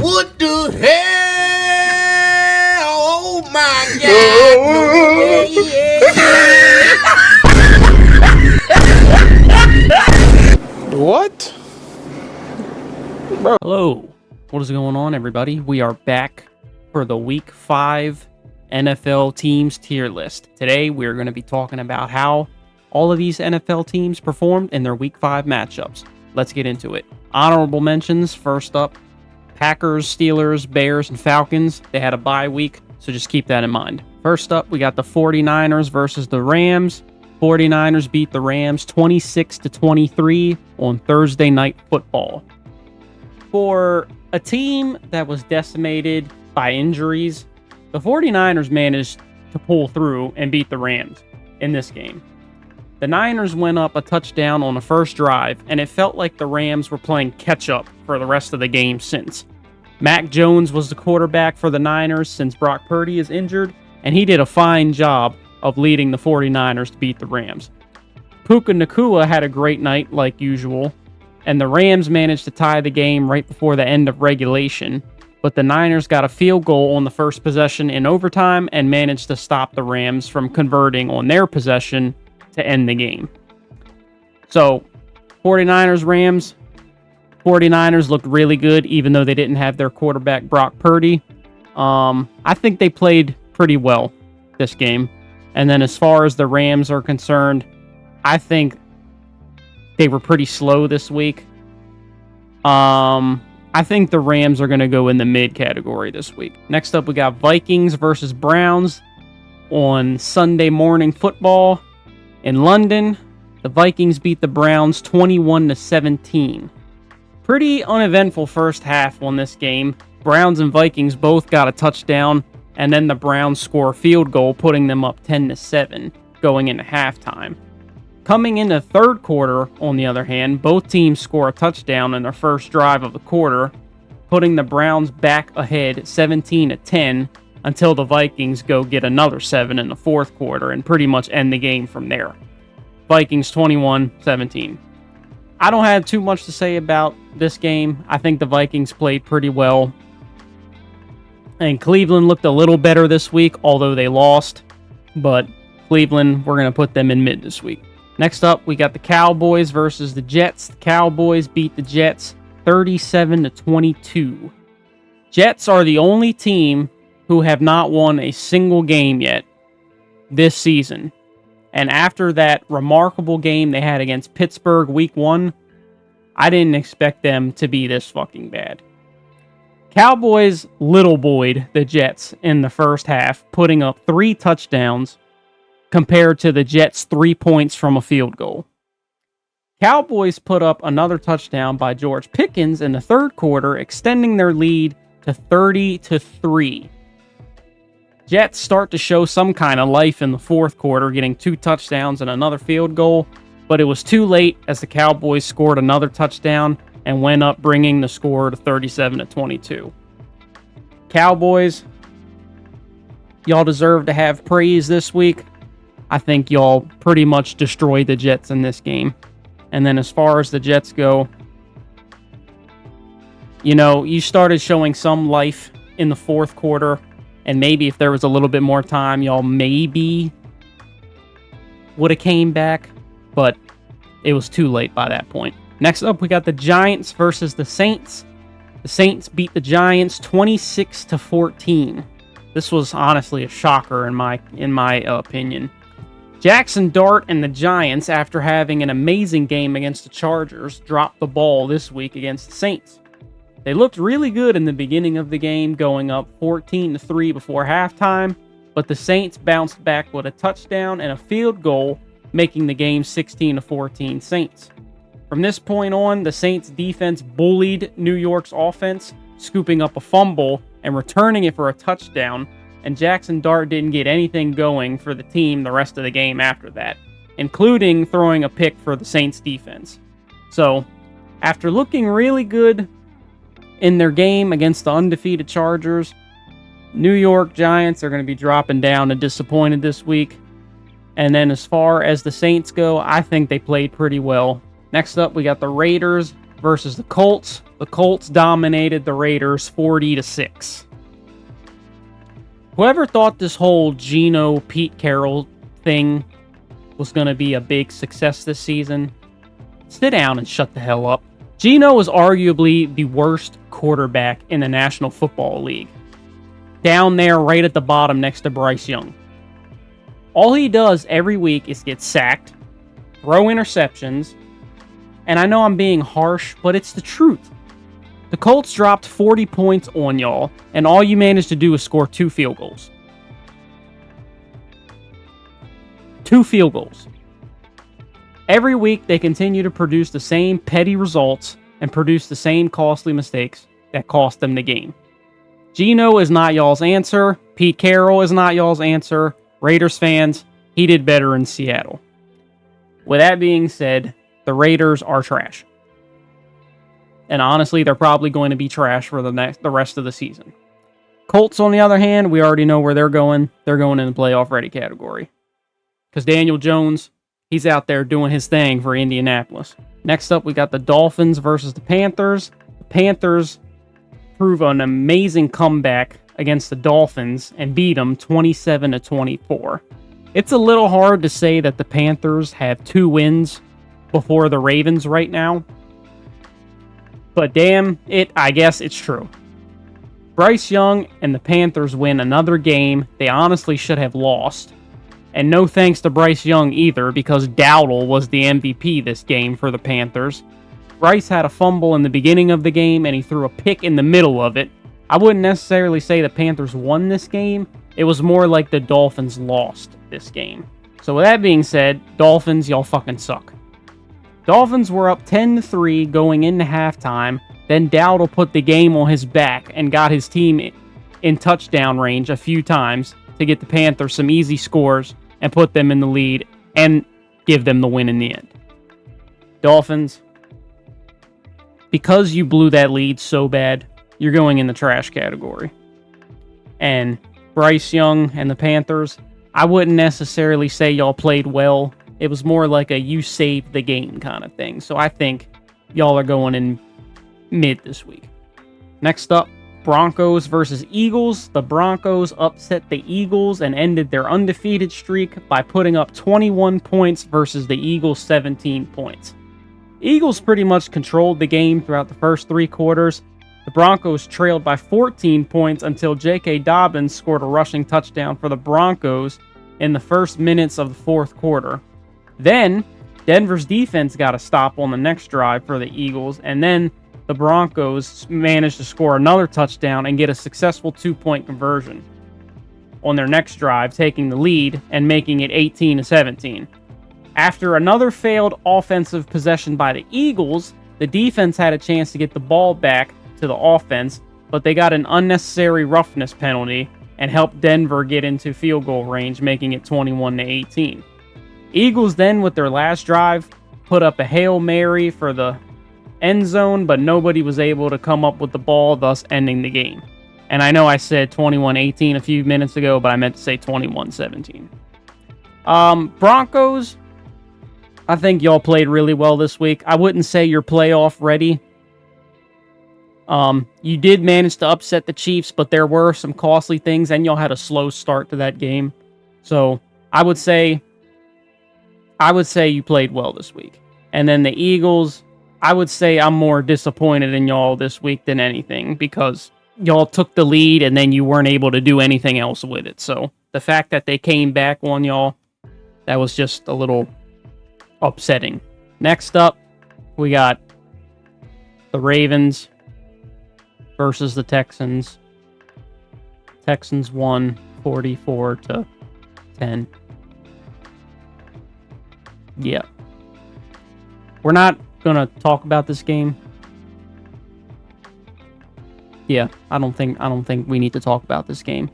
What the hell? Oh my God. What? Bro. Hello. What is going on, everybody? We are back for the Week 5 NFL teams tier list. Today, we're going to be talking about how all of these NFL teams performed in their Week 5 matchups. Let's get into it. Honorable mentions, first up, Packers, Steelers, Bears, and Falcons. They had a bye week, so just keep that in mind. First up, we got the 49ers versus the Rams. 49ers beat the Rams 26-23 on Thursday Night Football. For a team that was decimated by injuries, the 49ers managed to pull through and beat the Rams in this game. The Niners went up a touchdown on the first drive, and it felt like the Rams were playing catch-up for the rest of the game since. Mac Jones was the quarterback for the Niners since Brock Purdy is injured, and he did a fine job of leading the 49ers to beat the Rams. Puka Nacua had a great night like usual, and the Rams managed to tie the game right before the end of regulation, but the Niners got a field goal on the first possession in overtime and managed to stop the Rams from converting on their possession to end the game. So, 49ers, Rams. 49ers looked really good, even though they didn't have their quarterback, Brock Purdy. I think they played pretty well this game. And then as far as the Rams are concerned, I think they were pretty slow this week. I think the Rams are going to go in the mid category this week. Next up, we got Vikings versus Browns on Sunday Morning Football. In London, the Vikings beat the Browns 21-17. Pretty uneventful first half on this game. Browns and Vikings both got a touchdown, and then the Browns score a field goal, putting them up 10-7 going into halftime. Coming into third quarter, on the other hand, both teams score a touchdown in their first drive of the quarter, putting the Browns back ahead 17-10 until the Vikings go get another 7 in the fourth quarter and pretty much end the game from there. Vikings 21-17. I don't have too much to say about this game. I think the Vikings played pretty well. And Cleveland looked a little better this week, although they lost. But Cleveland, we're going to put them in mid this week. Next up, we got the Cowboys versus the Jets. The Cowboys beat the Jets 37-22. Jets are the only team who have not won a single game yet this season. And after that remarkable game they had against Pittsburgh week 1, I didn't expect them to be this fucking bad. Cowboys little boyed the Jets in the first half, putting up 3 touchdowns compared to the Jets' 3 points from a field goal. Cowboys put up another touchdown by George Pickens in the third quarter, extending their lead to 30-3. Jets start to show some kind of life in the fourth quarter, getting 2 touchdowns and another field goal, but it was too late as the Cowboys scored another touchdown and went up, bringing the score to 37-22. Cowboys, y'all deserve to have praise this week. I think y'all pretty much destroyed the Jets in this game. And then as far as the Jets go, you started showing some life in the fourth quarter. And maybe if there was a little bit more time, y'all maybe would have came back. But it was too late by that point. Next up, we got the Giants versus the Saints. The Saints beat the Giants 26-14. This was honestly a shocker in my opinion. Jackson Dart and the Giants, after having an amazing game against the Chargers, dropped the ball this week against the Saints. They looked really good in the beginning of the game, going up 14-3 before halftime, but the Saints bounced back with a touchdown and a field goal, making the game 16-14 Saints. From this point on, the Saints defense bullied New York's offense, scooping up a fumble and returning it for a touchdown, and Jackson Dart didn't get anything going for the team the rest of the game after that, including throwing a pick for the Saints defense. So, after looking really good in their game against the undefeated Chargers, New York Giants are going to be dropping down and disappointed this week. And then as far as the Saints go, I think they played pretty well. Next up, we got the Raiders versus the Colts. The Colts dominated the Raiders 40-6. Whoever thought this whole Geno Pete Carroll thing was going to be a big success this season, sit down and shut the hell up. Geno is arguably the worst quarterback in the National Football League. Down there right at the bottom next to Bryce Young. All he does every week is get sacked, throw interceptions, and I know I'm being harsh, but it's the truth. The Colts dropped 40 points on y'all, and all you managed to do is score 2 field goals. 2 field goals. Every week, they continue to produce the same petty results and produce the same costly mistakes that cost them the game. Geno is not y'all's answer. Pete Carroll is not y'all's answer. Raiders fans, he did better in Seattle. With that being said, the Raiders are trash. And honestly, they're probably going to be trash for the rest of the season. Colts, on the other hand, we already know where they're going. They're going in the playoff ready category. Because Daniel Jones, he's out there doing his thing for Indianapolis. Next up, we got the Dolphins versus the Panthers. The Panthers prove an amazing comeback against the Dolphins and beat them 27-24. It's a little hard to say that the Panthers have 2 wins before the Ravens right now. But damn it, I guess it's true. Bryce Young and the Panthers win another game they honestly should have lost. And no thanks to Bryce Young either, because Dowdle was the MVP this game for the Panthers. Bryce had a fumble in the beginning of the game, and he threw a pick in the middle of it. I wouldn't necessarily say the Panthers won this game. It was more like the Dolphins lost this game. So with that being said, Dolphins, y'all fucking suck. Dolphins were up 10-3 going into halftime. Then Dowdle put the game on his back and got his team in touchdown range a few times to get the Panthers some easy scores and put them in the lead and give them the win in the end. Dolphins, because you blew that lead so bad, you're going in the trash category. And Bryce Young and the Panthers, I wouldn't necessarily say y'all played well. It was more like a you saved the game kind of thing. So I think y'all are going in mid this week. Next up, Broncos versus Eagles. The Broncos upset the Eagles and ended their undefeated streak by putting up 21 points versus the Eagles' 17 points. Eagles pretty much controlled the game throughout the first 3 quarters. The Broncos trailed by 14 points until J.K. Dobbins scored a rushing touchdown for the Broncos in the first minutes of the 4th quarter. Then, Denver's defense got a stop on the next drive for the Eagles, and then the Broncos managed to score another touchdown and get a successful 2-point conversion on their next drive, taking the lead and making it 18-17. After another failed offensive possession by the Eagles, the defense had a chance to get the ball back to the offense, but they got an unnecessary roughness penalty and helped Denver get into field goal range, making it 21-18. Eagles then, with their last drive, put up a Hail Mary for the end zone, but nobody was able to come up with the ball, thus ending the game. And I know I said 21-18 a few minutes ago, but I meant to say 21-17. Broncos, I think y'all played really well this week. I wouldn't say you're playoff ready. You did manage to upset the Chiefs, but there were some costly things, and y'all had a slow start to that game. So I would say you played well this week. And then the Eagles, I would say I'm more disappointed in y'all this week than anything, because y'all took the lead and then you weren't able to do anything else with it. So the fact that they came back on y'all, that was just a little upsetting. Next up, we got the Ravens versus the Texans. Texans won 44-10. Yeah. We're not going to talk about this game. Yeah, I don't think we need to talk about this game.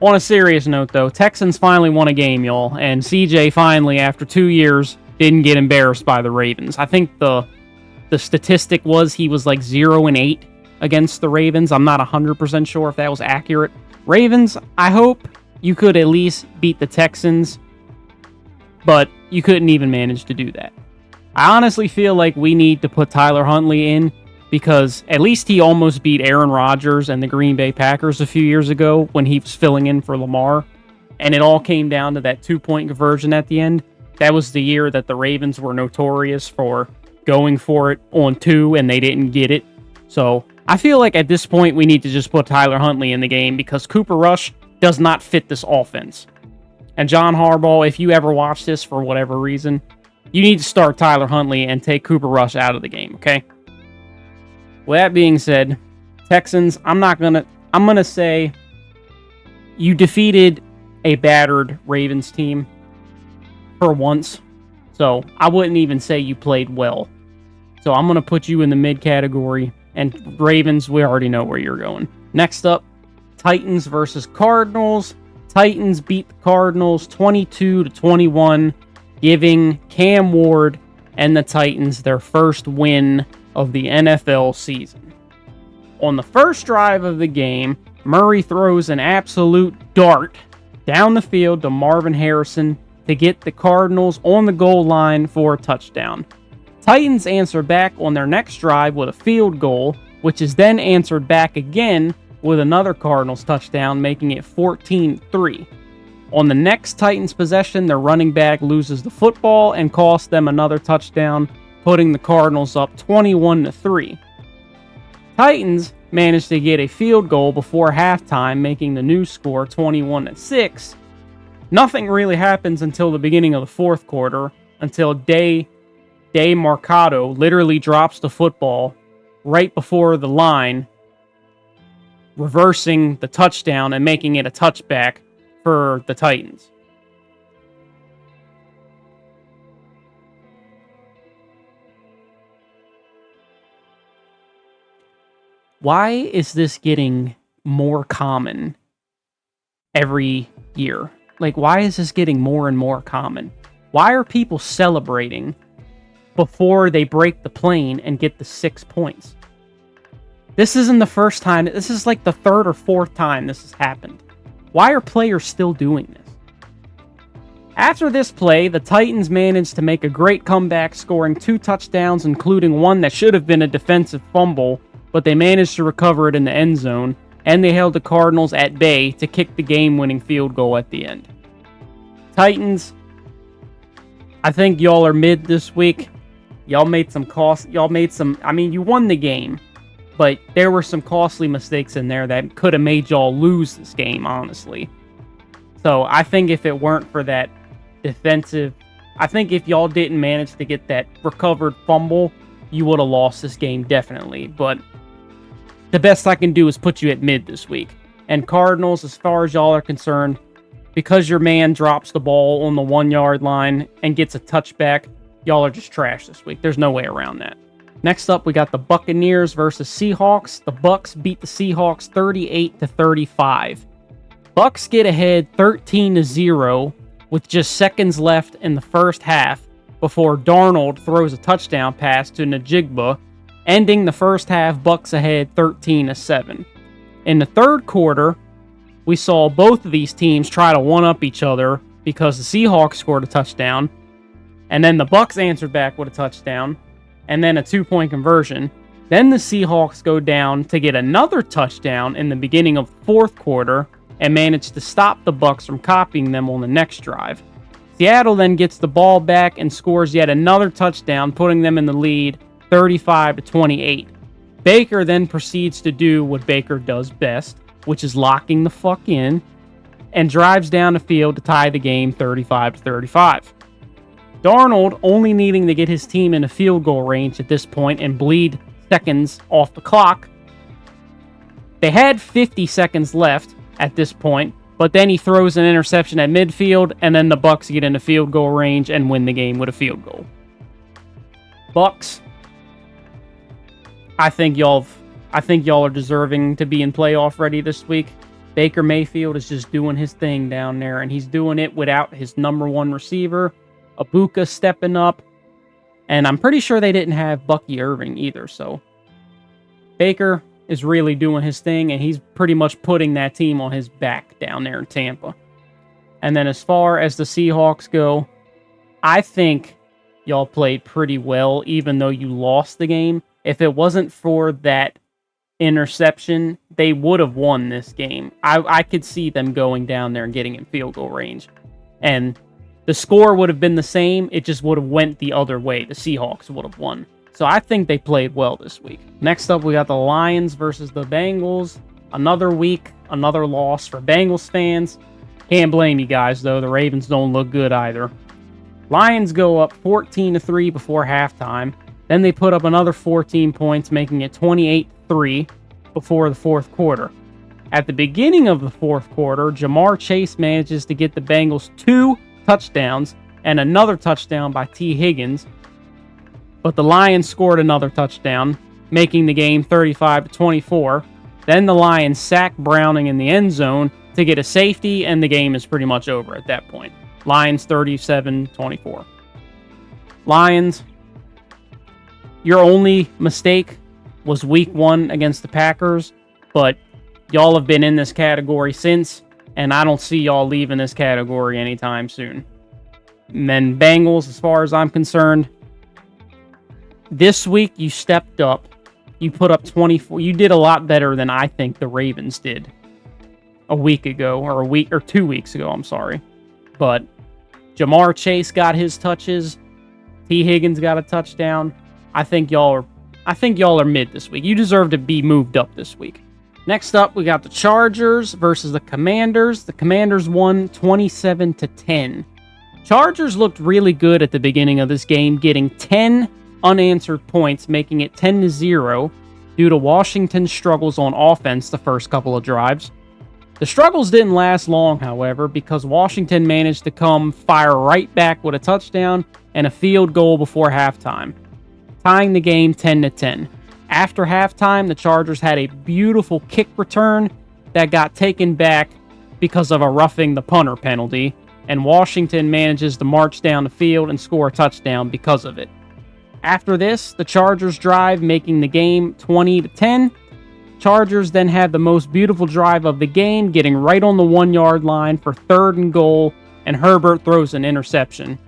On a serious note, though, Texans finally won a game, y'all, and CJ finally, after 2 years, didn't get embarrassed by the Ravens. I think the statistic was he was like 0-8 against the Ravens. I'm not 100% sure if that was accurate. Ravens, I hope you could at least beat the Texans, but you couldn't even manage to do that. I honestly feel like we need to put Tyler Huntley in because at least he almost beat Aaron Rodgers and the Green Bay Packers a few years ago when he was filling in for Lamar. And it all came down to that 2-point conversion at the end. That was the year that the Ravens were notorious for going for it on 2 and they didn't get it. So I feel like at this point we need to just put Tyler Huntley in the game because Cooper Rush does not fit this offense. And John Harbaugh, if you ever watch this for whatever reason, you need to start Tyler Huntley and take Cooper Rush out of the game, okay? With that being said, Texans, I'm gonna say you defeated a battered Ravens team for once. So I wouldn't even say you played well. So I'm gonna put you in the mid category. And Ravens, we already know where you're going. Next up, Titans versus Cardinals. Titans beat the Cardinals 22-21, giving Cam Ward and the Titans their first win of the NFL season. On the first drive of the game, Murray throws an absolute dart down the field to Marvin Harrison to get the Cardinals on the goal line for a touchdown. Titans answer back on their next drive with a field goal, which is then answered back again with another Cardinals touchdown, making it 14-3. On the next Titans possession, their running back loses the football and costs them another touchdown, putting the Cardinals up 21-3. Titans managed to get a field goal before halftime, making the new score 21-6. Nothing really happens until the beginning of the fourth quarter, until Day Mercado literally drops the football right before the line, reversing the touchdown and making it a touchback for the Titans. Why is this getting more common every year? Like, why is this getting more and more common? Why are people celebrating before they break the plane and get the 6 points? This isn't the first time. This is like the third or fourth time this has happened. Why are players still doing this? After this play, the Titans managed to make a great comeback, scoring 2 touchdowns, including one that should have been a defensive fumble, but they managed to recover it in the end zone, and they held the Cardinals at bay to kick the game-winning field goal at the end. Titans, I think y'all are mid this week. You won the game, but there were some costly mistakes in there that could have made y'all lose this game, honestly. So I think if it weren't for that defensive, I think if y'all didn't manage to get that recovered fumble, you would have lost this game definitely. But the best I can do is put you at mid this week. And Cardinals, as far as y'all are concerned, because your man drops the ball on the 1-yard line and gets a touchback, y'all are just trash this week. There's no way around that. Next up, we got the Buccaneers versus Seahawks. The Bucks beat the Seahawks 38-35. Bucks get ahead 13-0 with just seconds left in the first half before Darnold throws a touchdown pass to Najigba, ending the first half Bucks ahead 13-7. In the third quarter, we saw both of these teams try to one-up each other because the Seahawks scored a touchdown, and then the Bucks answered back with a touchdown, and then a 2-point conversion. Then the Seahawks go down to get another touchdown in the beginning of the fourth quarter and manage to stop the Bucks from copying them on the next drive. Seattle then gets the ball back and scores yet another touchdown, putting them in the lead 35-28. Baker then proceeds to do what Baker does best, which is locking the fuck in, and drives down the field to tie the game 35-35. Darnold only needing to get his team in a field goal range at this point and bleed seconds off the clock. They had 50 seconds left at this point, but then he throws an interception at midfield, and then the Bucks get into field goal range and win the game with a field goal. Bucks, I think y'all are deserving to be in playoff ready this week. Baker Mayfield is just doing his thing down there, and he's doing it without his number one receiver, Ibuka, stepping up, and I'm pretty sure they didn't have Bucky Irving either, so Baker is really doing his thing, and he's pretty much putting that team on his back down there in Tampa. And then as far as the Seahawks go, I think y'all played pretty well, even though you lost the game. If it wasn't for that interception, they would have won this game. I could see them going down there and getting in field goal range. And the score would have been the same. It just would have went the other way. The Seahawks would have won. So I think they played well this week. Next up, we got the Lions versus the Bengals. Another week, another loss for Bengals fans. Can't blame you guys, though. The Ravens don't look good either. Lions go up 14-3 before halftime. Then they put up another 14 points, making it 28-3 before the fourth quarter. At the beginning of the fourth quarter, Jamar Chase manages to get the Bengals 2 touchdowns and another touchdown by T. Higgins. But the Lions scored another touchdown, making the game 35-24. Then the Lions sack Browning in the end zone to get a safety, and the game is pretty much over at that point. Lions 37-24. Lions, your only mistake was week 1 against the Packers, but y'all have been in this category since, and I don't see y'all leaving this category anytime soon. And then Bengals, as far as I'm concerned, this week you stepped up. You put up 24. You did a lot better than I think the Ravens did a week ago, or 2 weeks ago, I'm sorry. But Jamar Chase got his touches. T. Higgins got a touchdown. I think y'all are mid this week. You deserve to be moved up this week. Next up, we got the Chargers versus the Commanders. The Commanders won 27-10. Chargers looked really good at the beginning of this game, getting 10 unanswered points, making it 10-0 due to Washington's struggles on offense the first couple of drives. The struggles didn't last long, however, because Washington managed to come fire right back with a touchdown and a field goal before halftime, tying the game 10-10. After halftime, the Chargers had a beautiful kick return that got taken back because of a roughing the punter penalty, and Washington manages to march down the field and score a touchdown because of it. After this, the Chargers drive, making the game 20-10. Chargers then had the most beautiful drive of the game, getting right on the 1-yard line for 3rd and goal, and Herbert throws an interception.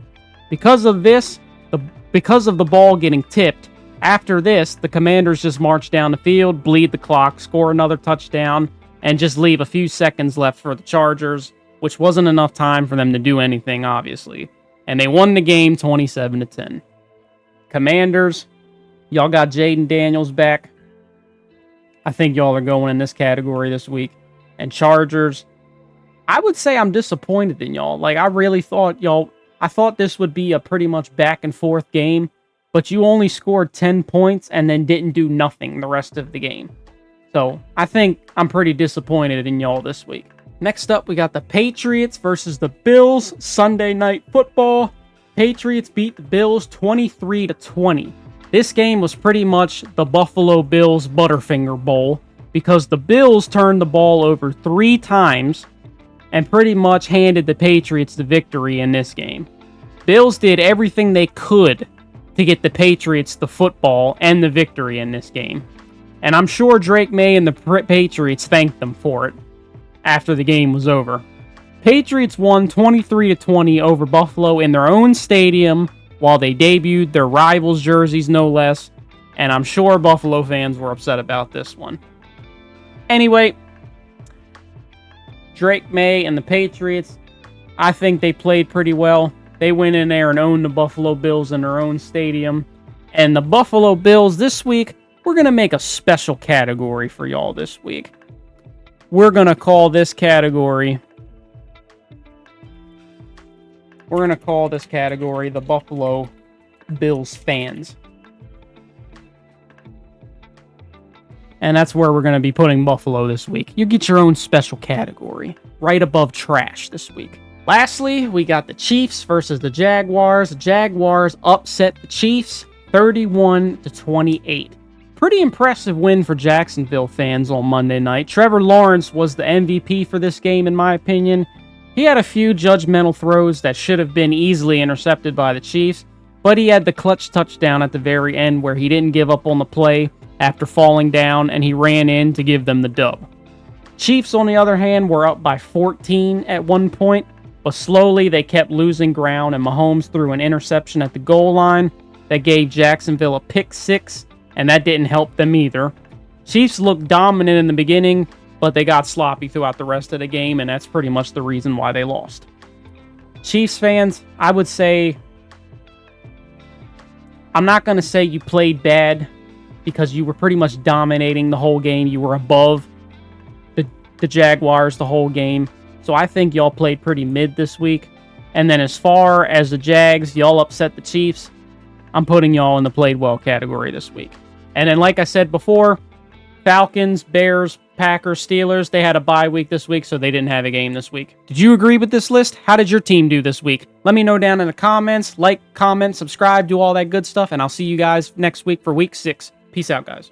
Because of the ball getting tipped, after this, the Commanders just march down the field, bleed the clock, score another touchdown, and just leave a few seconds left for the Chargers, which wasn't enough time for them to do anything, obviously. And they won the game 27-10. Commanders, y'all got Jaden Daniels back. I think y'all are going in this category this week. And Chargers, I would say I'm disappointed in y'all. Like, I really thought I thought this would be a pretty much back and forth game, but you only scored 10 points and then didn't do nothing the rest of the game. So I think I'm pretty disappointed in y'all this week. Next up, we got the Patriots versus the Bills. Sunday Night Football. Patriots beat the Bills 23-20. This game was pretty much the Buffalo Bills Butterfinger Bowl because the Bills turned the ball over 3 times and pretty much handed the Patriots the victory in this game. Bills did everything they could to get the Patriots the football and the victory in this game. And I'm sure Drake May and the Patriots thanked them for it after the game was over. Patriots won 23-20 over Buffalo in their own stadium while they debuted their rivals' jerseys, no less. And I'm sure Buffalo fans were upset about this one. Anyway, Drake May and the Patriots, I think they played pretty well. They went in there and owned the Buffalo Bills in their own stadium. And the Buffalo Bills this week, we're going to make a special category for y'all this week. We're going to call this category the Buffalo Bills fans. And that's where we're going to be putting Buffalo this week. You get your own special category right above trash this week. Lastly, we got the Chiefs versus the Jaguars. The Jaguars upset the Chiefs 31-28. Pretty impressive win for Jacksonville fans on Monday night. Trevor Lawrence was the MVP for this game, in my opinion. He had a few judgmental throws that should have been easily intercepted by the Chiefs, but he had the clutch touchdown at the very end where he didn't give up on the play after falling down, and he ran in to give them the dub. Chiefs, on the other hand, were up by 14 at one point, But slowly, they kept losing ground, and Mahomes threw an interception at the goal line that gave Jacksonville a pick six, and that didn't help them either. Chiefs looked dominant in the beginning, but they got sloppy throughout the rest of the game, and that's pretty much the reason why they lost. Chiefs fans, I would say, I'm not going to say you played bad because you were pretty much dominating the whole game. You were above the Jaguars the whole game. So I think y'all played pretty mid this week. And then as far as the Jags, y'all upset the Chiefs. I'm putting y'all in the played well category this week. And then like I said before, Falcons, Bears, Packers, Steelers, they had a bye week this week, so they didn't have a game this week. Did you agree with this list? How did your team do this week? Let me know down in the comments. Like, comment, subscribe, do all that good stuff, and I'll see you guys next week for week 6. Peace out, guys.